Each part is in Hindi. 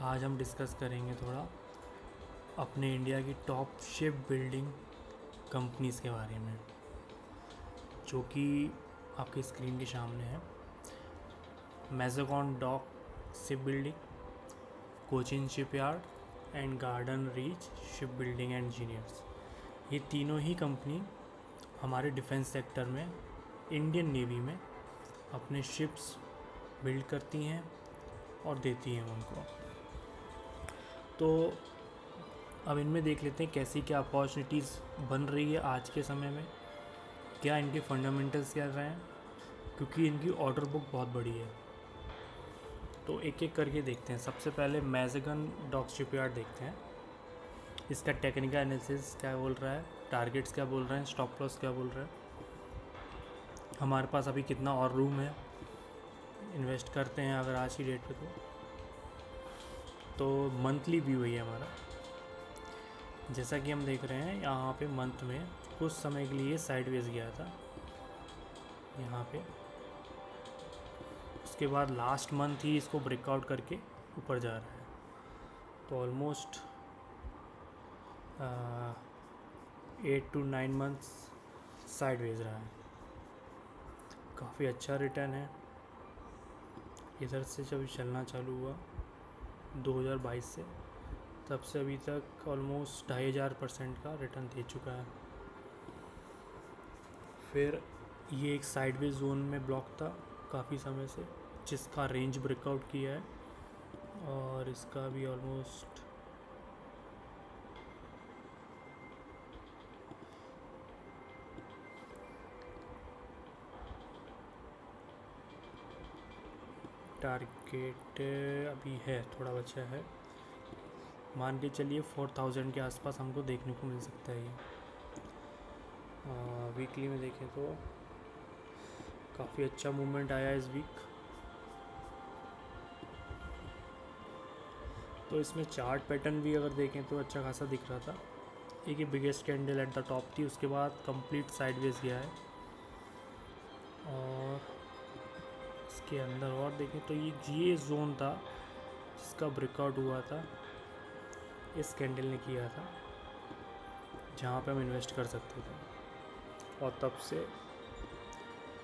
आज हम डिस्कस करेंगे थोड़ा अपने इंडिया की टॉप शिप बिल्डिंग कंपनीज़ के बारे में, जो कि आपकी स्क्रीन के सामने है। Mazagon Dock Shipbuilding, Cochin Shipyard and Garden reach Shipbuilding Engineers. ये तीनों ही कंपनी हमारे डिफेंस सेक्टर में, इंडियन नेवी में अपने शिप्स बिल्ड करती हैं और देती हैं उनको। तो अब इनमें देख लेते हैं कैसी क्या अपॉर्चुनिटीज़ बन रही है आज के समय में, क्या इनके फंडामेंटल्स क्या रहे हैं, क्योंकि इनकी ऑर्डर बुक बहुत बड़ी है। तो एक एक करके देखते हैं। सबसे पहले मैज़ागन डॉक शिपयार्ड देखते हैं। इसका टेक्निकल एनालिसिस क्या बोल रहा है, टारगेट्स क्या बोल रहे हैं, स्टॉप लॉस क्या बोल रहा है, हमारे पास अभी कितना और रूम है इन्वेस्ट करते हैं अगर आज की डेट पे। तो मंथली व्यू है हमारा। जैसा कि हम देख रहे हैं यहाँ पे मंथ में कुछ समय के लिए साइडवेज गया था यहाँ पे, उसके बाद लास्ट मंथ ही इसको ब्रेकआउट करके ऊपर जा रहा है। तो ऑलमोस्ट 8 to 9 मंथ्स साइडवेज रहा है। काफ़ी अच्छा रिटर्न है। इधर से जब चलना चालू हुआ 2022 से, तब से अभी तक ऑलमोस्ट 2500% का रिटर्न दे चुका है। फिर ये एक साइडवेज जोन में ब्लॉक था काफ़ी समय से, जिसका रेंज ब्रेकआउट किया है, और इसका भी ऑलमोस्ट टारगेट अभी है, थोड़ा बचा है। मान के चलिए 4000 के आसपास हमको देखने को मिल सकता है ये। वीकली में देखें तो काफ़ी अच्छा मूवमेंट आया इस वीक। तो इसमें चार्ट पैटर्न भी अगर देखें तो अच्छा खासा दिख रहा था। एक ही biggest candle at the top थी, उसके बाद कंप्लीट साइडवेज गया है। और इसके अंदर और देखें तो ये जोन था जिसका ब्रेकआउट हुआ था, इस कैंडल ने किया था, जहाँ पे हम इन्वेस्ट कर सकते थे, और तब से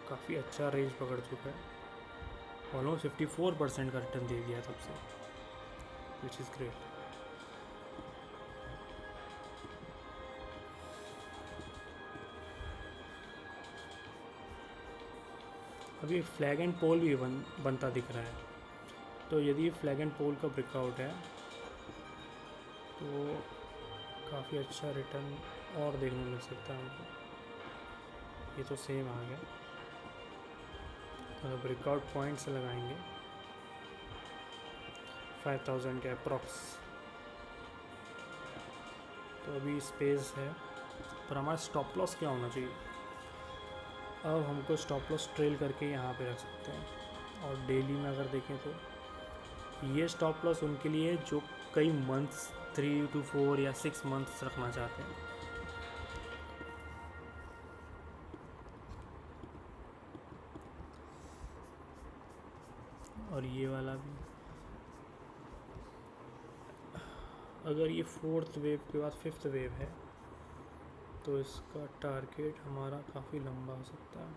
काफ़ी अच्छा रेंज पकड़ चुका है। ऑलमोस्ट 54% का रिटर्न दे दिया तब से, विच इज़ ग्रेट। अभी फ्लैग एंड पोल भी बनता दिख रहा है। तो यदि फ्लैग एंड पोल का ब्रेकआउट है तो काफ़ी अच्छा रिटर्न और देखने मिल सकता है हमको। ये तो सेम आ गया। अगर ब्रेकआउट पॉइंट से लगाएंगे 5000 के अप्रॉक्स, तो अभी स्पेस है। पर हमारा स्टॉप लॉस क्या होना चाहिए? अब हमको स्टॉप लॉस ट्रेल करके यहाँ पे रख सकते हैं। और डेली में अगर देखें तो ये स्टॉप लॉस उनके लिए जो कई मंथ्स 3 to 4 या 6 मंथ्स रखना चाहते हैं। और ये वाला भी, अगर ये 4th वेव के बाद 5th वेव है तो इसका टारगेट हमारा काफ़ी लंबा हो सकता है।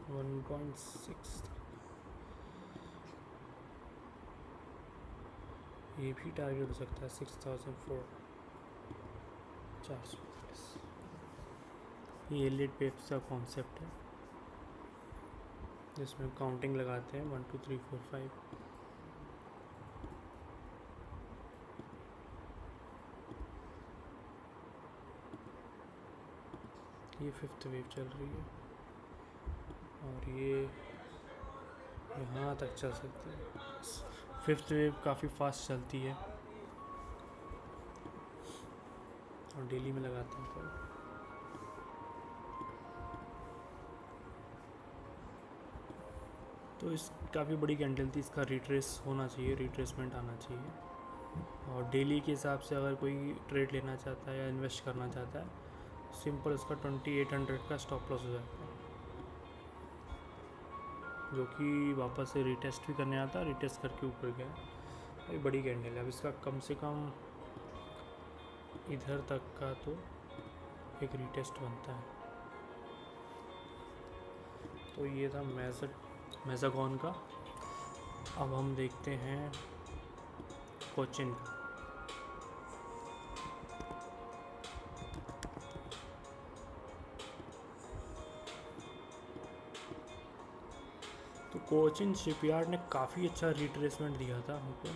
वन पॉइंट सिक्स ये भी टारगेट हो सकता है। 6004 400। ये एलिट पेप्स का कॉन्सेप्ट है, जिसमें काउंटिंग लगाते हैं 1 2 3 4 5। ये 5th वेव चल रही है और ये यहाँ तक चल सकती है। 5th वेव काफ़ी फास्ट चलती है, और डेली में लगाते हैं तो इस काफ़ी बड़ी कैंडल थी, इसका रिट्रेस होना चाहिए, रिट्रेसमेंट आना चाहिए। और डेली के हिसाब से अगर कोई ट्रेड लेना चाहता है या इन्वेस्ट करना चाहता है, सिंपल उसका 2800 का स्टॉप लॉस हो जाता है। जो कि वापस से रीटेस्ट भी करने आता, रीटेस्ट करके ऊपर गया। भाई बड़ी कैंडल है। अब इसका कम से कम इधर तक का तो एक रीटेस्ट बनता है। तो ये था मेज़ागॉन का। अब हम देखते हैं कोचिन का। तो कोचिन शिपयार्ड ने काफ़ी अच्छा रिट्रेसमेंट दिया था हमको,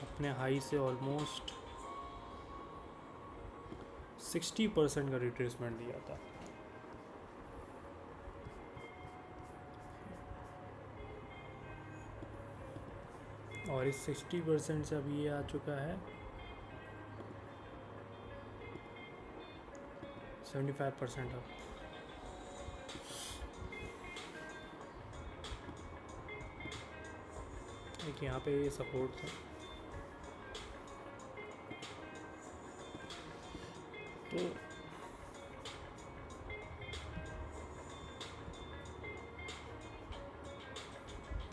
अपने हाई से ऑलमोस्ट 60% का रिट्रेसमेंट दिया था। और इस 60% से अभी ये आ चुका है 75% अब। एक यहाँ पे ये सपोर्ट था। तो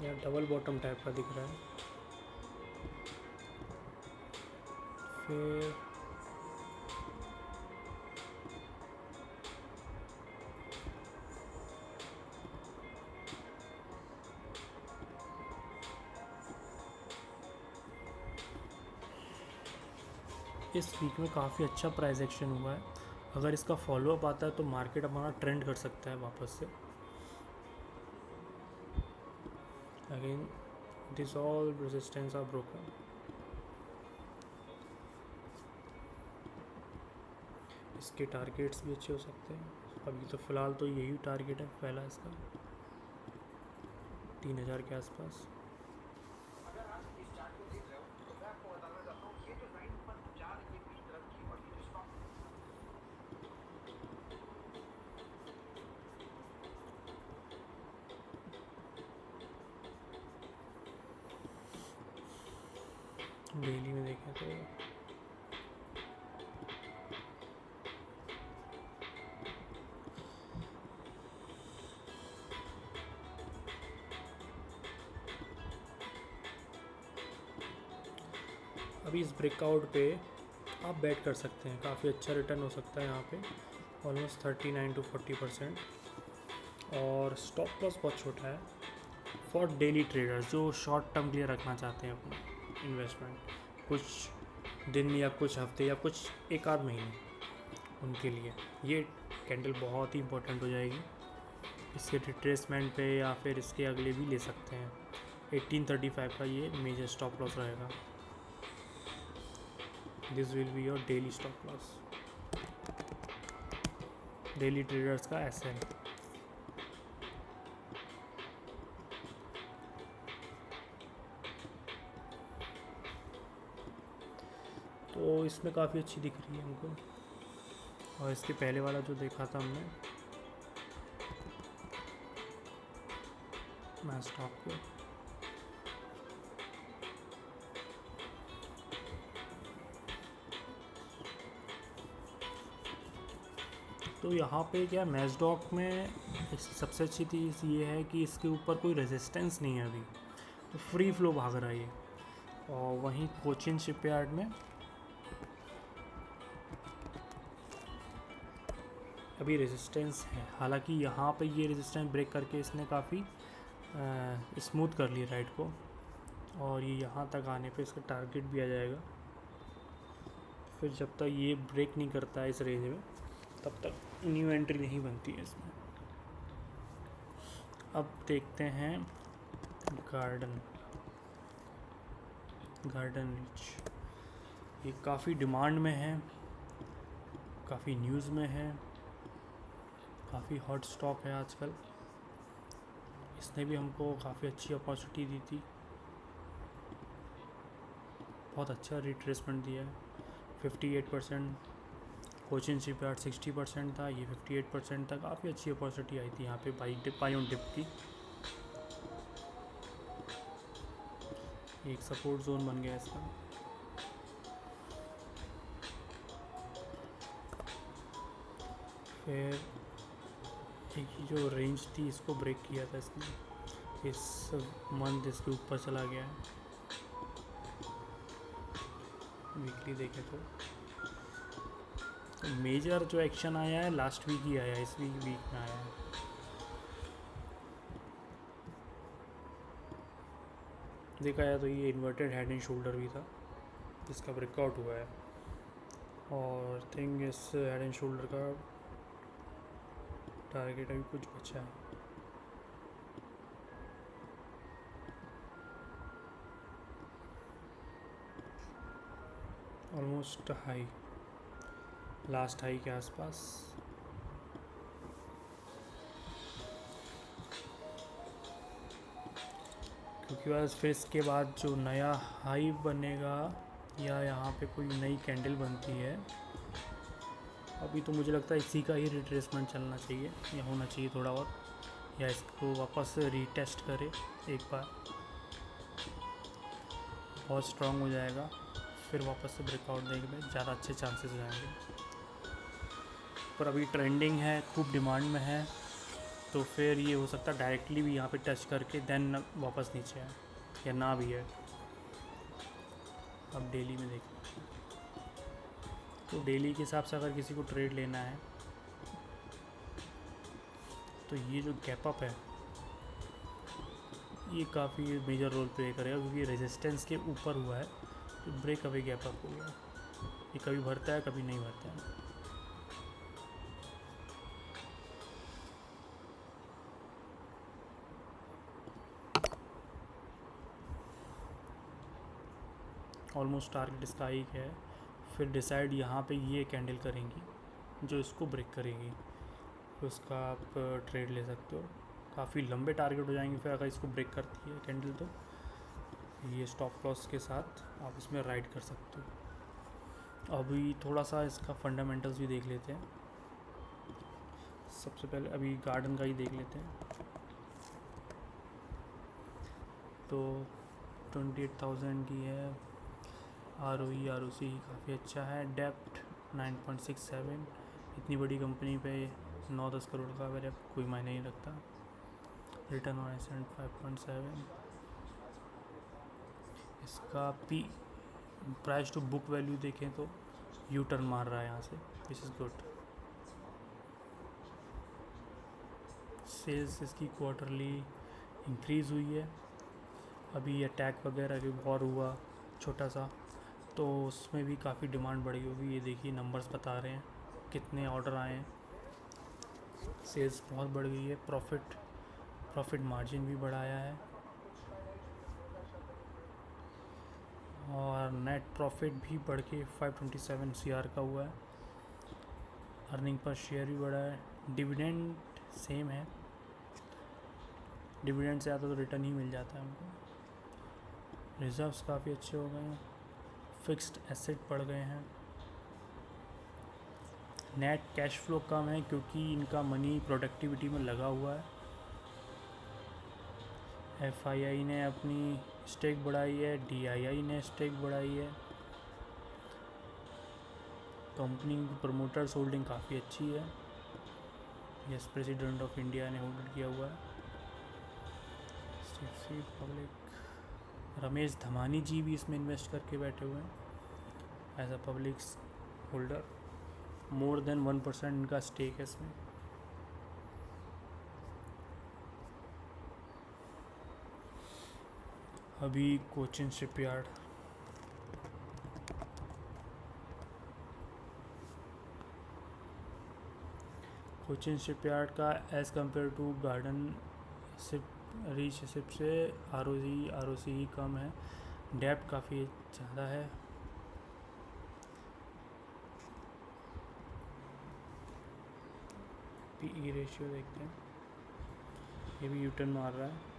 यहाँ डबल बॉटम टाइप का दिख रहा है। फिर इस वीक में काफ़ी अच्छा प्राइस एक्शन हुआ है। अगर इसका फॉलोअप आता है तो मार्केट हमारा ट्रेंड कर सकता है वापस से। Again this all resistance R broken. इसके टारगेट्स भी अच्छे हो सकते हैं। अभी तो फ़िलहाल तो यही टारगेट है पहला इसका, 3000 के आसपास। डेली में देखें तो अभी इस ब्रेकआउट पे आप बैट कर सकते हैं, काफ़ी अच्छा रिटर्न हो सकता है यहाँ पे, ऑलमोस्ट 39 to 40%। और स्टॉप लॉस बहुत छोटा है फॉर डेली ट्रेडर्स जो शॉर्ट टर्म के लिए रखना चाहते हैं अपना इन्वेस्टमेंट, कुछ दिन या कुछ हफ्ते या कुछ एक आध महीने, उनके लिए ये कैंडल बहुत ही इंपॉर्टेंट हो जाएगी। इसके रिट्रेसमेंट पे या फिर इसके अगले भी ले सकते हैं। 1835 का ये मेजर स्टॉप लॉस रहेगा। This will be your daily stop loss, daily traders का SL। तो इसमें काफ़ी अच्छी दिख रही है हमको। और इसके पहले वाला जो देखा था हमने मैं स्टॉक को, तो यहाँ पे क्या मैस्डॉक में सबसे अच्छी चीज़ ये है कि इसके ऊपर कोई रेजिस्टेंस नहीं है अभी, तो फ्री फ्लो भाग रहा है ये। और वहीं कोचिन शिपयार्ड में अभी रेजिस्टेंस है, हालांकि यहाँ पे ये रेजिस्टेंस ब्रेक करके इसने काफ़ी स्मूथ कर लिया राइट को, और ये यहाँ तक आने पे इसका टारगेट भी आ जाएगा। फिर जब तक ये ब्रेक नहीं करता है इस रेंज में तब तक न्यू एंट्री नहीं बनती है इसमें। अब देखते हैं गार्डन रीच। ये काफ़ी डिमांड में है, काफ़ी न्यूज़ में है, काफ़ी हॉट स्टॉक है आजकल। इसने भी हमको काफ़ी अच्छी अपॉर्चुनिटी दी थी, बहुत अच्छा रिट्रेसमेंट दिया है। 58%, कोचिन शिपयार्ड 60% था, ये 58% था। काफ़ी अच्छी अपॉर्चुनिटी आई थी यहाँ पे बाई ऑन डिप की। एक सपोर्ट जोन बन गया इसका। फिर एक जो रेंज थी इसको ब्रेक किया था इसने, इस मंथ इसके ऊपर चला गया है वीकली देखें तो। मेजर जो एक्शन आया है लास्ट वीक ही आया है, इस वीक में आया है। देखा जाए तो ये इन्वर्टेड हेड एंड शोल्डर भी था जिसका ब्रेकआउट हुआ है, और थिंक इस हेड एंड शोल्डर का टारगेट अभी कुछ बचा है। ऑलमोस्ट हाई, लास्ट हाई के आसपास। क्योंकि बस फिर इसके बाद जो नया हाई बनेगा या यहाँ पे कोई नई कैंडल बनती है, अभी तो मुझे लगता है इसी का ही रिट्रेसमेंट चलना चाहिए या होना चाहिए थोड़ा और, या इसको वापस रीटेस्ट करे एक बार, बहुत स्ट्रांग हो जाएगा, फिर वापस से ब्रेकआउट देने में ज़्यादा अच्छे चांसेस हो जाएंगे। पर अभी ट्रेंडिंग है, खूब डिमांड में है, तो फिर ये हो सकता है डायरेक्टली भी यहाँ पे टच करके देन वापस नीचे आए, या ना भी है। अब डेली में देखिए, तो डेली के हिसाब से अगर किसी को ट्रेड लेना है तो ये जो गैप अप है ये काफ़ी मेजर रोल प्ले करेगा, क्योंकि रेजिस्टेंस के ऊपर हुआ है तो ब्रेक अवे गैप अप हो गया। ये कभी भरता है कभी नहीं भरता है। ऑलमोस्ट टारगेट इसका एक है, फिर डिसाइड यहाँ पे ये कैंडल करेंगी जो इसको ब्रेक करेगी, तो उसका आप ट्रेड ले सकते हो। काफ़ी लंबे टारगेट हो जाएंगे फिर अगर इसको ब्रेक करती है कैंडल, तो ये स्टॉप लॉस के साथ आप इसमें राइड कर सकते हो। अभी थोड़ा सा इसका फंडामेंटल्स भी देख लेते हैं। सबसे पहले अभी गार्डन का ही देख लेते हैं। तो 28,000 की है, ROE ROC काफ़ी अच्छा है, डेप्ट 9.67, इतनी बड़ी कंपनी पे 9-10 करोड़ का मेरे कोई मायने नहीं रखता। रिटर्न ऑन एसेट 5.7, इसका प्राइस टू बुक वैल्यू देखें तो यू टर्न मार रहा है यहाँ से, दिस इज़ गुड। सेल्स इसकी क्वार्टरली इंक्रीज़ हुई है। अभी अटैक वगैरह के वॉर हुआ छोटा सा, तो उसमें भी काफ़ी डिमांड बढ़ी होगी। ये देखिए नंबर्स बता रहे हैं कितने ऑर्डर आए हैं, सेल्स बहुत बढ़ गई है, प्रॉफिट मार्जिन भी बढ़ाया है, और नेट प्रॉफिट भी बढ़ के 527 CR का हुआ है। अर्निंग पर शेयर भी बढ़ा है। डिविडेंड सेम है, डिविडेंड से ज़्यादा तो रिटर्न ही मिल जाता है हमको। रिजर्व्स काफ़ी अच्छे हो गए हैं, फिक्स्ड एसेट बढ़ गए हैं। नेट कैश फ्लो कम है क्योंकि इनका मनी प्रोडक्टिविटी में लगा हुआ है। FII ने अपनी स्टेक बढ़ाई है, DII ने स्टेक बढ़ाई है। कंपनी की प्रमोटर्स होल्डिंग काफ़ी अच्छी है, यस प्रेसिडेंट ऑफ इंडिया ने होल्ड किया हुआ है। पब्लिक रमेश धमानी जी भी इसमें इन्वेस्ट करके बैठे हुए हैं as a public holder, more than 1% इनका स्टेक है इसमें। अभी कोचिन शिपयार्ड, कोचिन शिपयार्ड का as compared to Garden reach ship से ROC ही कम है, डेप्ट काफ़ी ज़्यादा है। PE रेशियो देखते हैं, ये भी यूटर्न मार रहा है।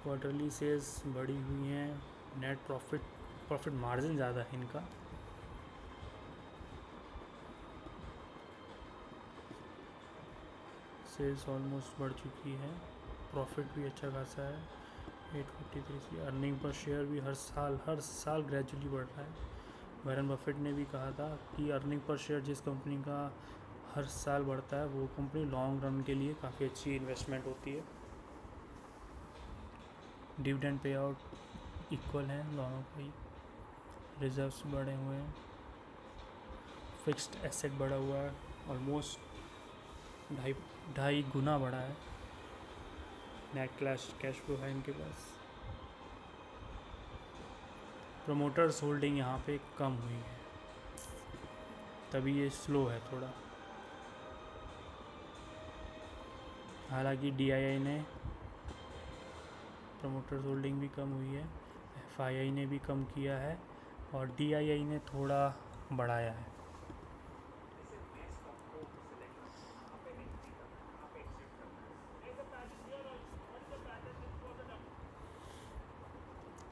क्वार्टरली सेल्स बढ़ी हुई हैं, नेट प्रॉफिट मार्जिन ज़्यादा है इनका। सेल्स ऑलमोस्ट बढ़ चुकी है, प्रॉफिट भी अच्छा खासा है 853। अर्निंग पर शेयर भी हर साल ग्रेजुअली बढ़ रहा है। वॉरेन बफेट ने भी कहा था कि अर्निंग पर शेयर जिस कंपनी का हर साल बढ़ता है, वो कंपनी लॉन्ग रन के लिए काफ़ी अच्छी इन्वेस्टमेंट होती है। डिविडेंड पे आउट इक्वल है दोनों की, रिजर्व्स बढ़े हुए हैं, फिक्स्ड एसेट बढ़ा हुआ है, ऑलमोस्ट ढाई गुना बढ़ा है। नेट कैश फ्लो है इनके पास। प्रमोटर्स होल्डिंग यहाँ पे कम हुई है, तभी ये स्लो है थोड़ा। हालांकि DII ने प्रमोटर्स होल्डिंग भी कम हुई है, FII ने भी कम किया है और DII ने थोड़ा बढ़ाया है।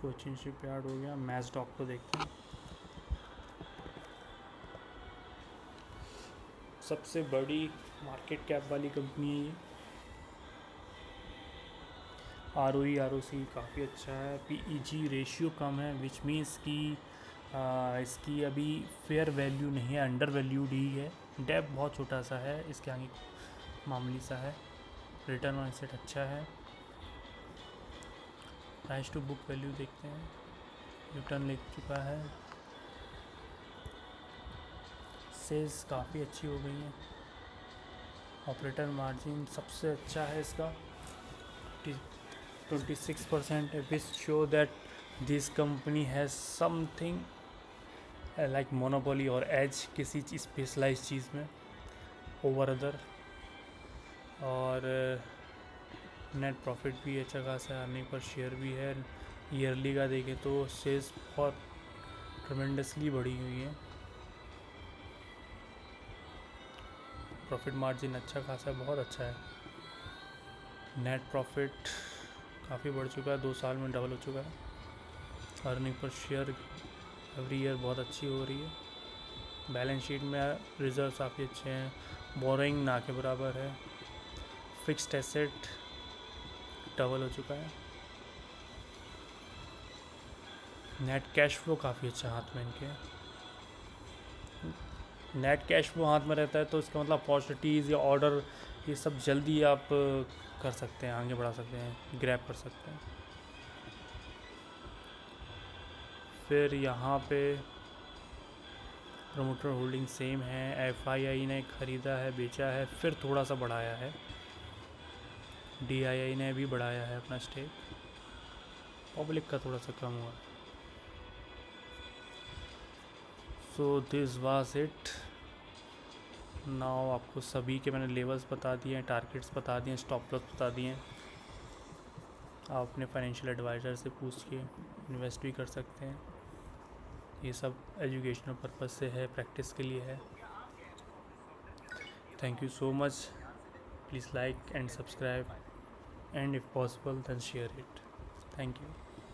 कोचिन शिपयार्ड हो गया। मैजडॉक को देखते हैं। सबसे बड़ी मार्केट कैप वाली कंपनी है ये। ROE ROC काफ़ी अच्छा है। PEG रेशियो कम है, विच मीन्स कि इसकी अभी फेयर वैल्यू नहीं है, अंडर वैल्यूड ही है। डेप बहुत छोटा सा है, इसके आगे मामूली सा है। रिटर्न ऑन एसेट अच्छा है। प्राइस टू बुक वैल्यू देखते हैं, रिटर्न ले चुका है। सेल्स काफ़ी अच्छी हो गई है। ऑपरेटर मार्जिन सबसे अच्छा है इसका 26%, which show that this company has something like monopoly और edge किसी स्पेशलाइज चीज़ में ओवर अदर। और नेट प्रॉफिट भी अच्छा खासा है, अर्निंग पर शेयर भी है। ईयरली का देखें तो सेल्स बहुत ट्रमेंडसली बढ़ी हुई है। प्रॉफिट मार्जिन अच्छा खासा, बहुत अच्छा है। नेट प्रॉफिट काफ़ी बढ़ चुका है, 2 साल में डबल हो चुका है। Earning per share every year बहुत अच्छी हो रही है। बैलेंस शीट में रिजर्व काफ़ी अच्छे हैं, बोरिंग ना के बराबर है। फिक्स्ड एसेट डबल हो चुका है। नेट कैश फ्लो काफ़ी अच्छा हाथ में इनके। नेट कैश फ्लो हाथ में रहता है तो इसका मतलब अपॉर्चुनिटीज़ या ऑर्डर ये सब जल्दी आप कर सकते हैं, आगे बढ़ा सकते हैं, ग्रैब कर सकते हैं। फिर यहाँ पे प्रमोटर होल्डिंग सेम है। FII ने ख़रीदा है, बेचा है, फिर थोड़ा सा बढ़ाया है। DII ने भी बढ़ाया है अपना स्टेक। पब्लिक का थोड़ा सा कम हुआ। So this was it. Now आपको सभी के मैंने लेवल्स बता दिए हैं, टारगेट्स बता दिए हैं, स्टॉप लॉस बता दिए हैं। आप अपने फाइनेंशियल एडवाइज़र से पूछ के इन्वेस्ट भी कर सकते हैं। ये सब एजुकेशनल पर्पज़ से है, प्रैक्टिस के लिए है। Thank you so much. Please like and subscribe, and if possible then share it. Thank you.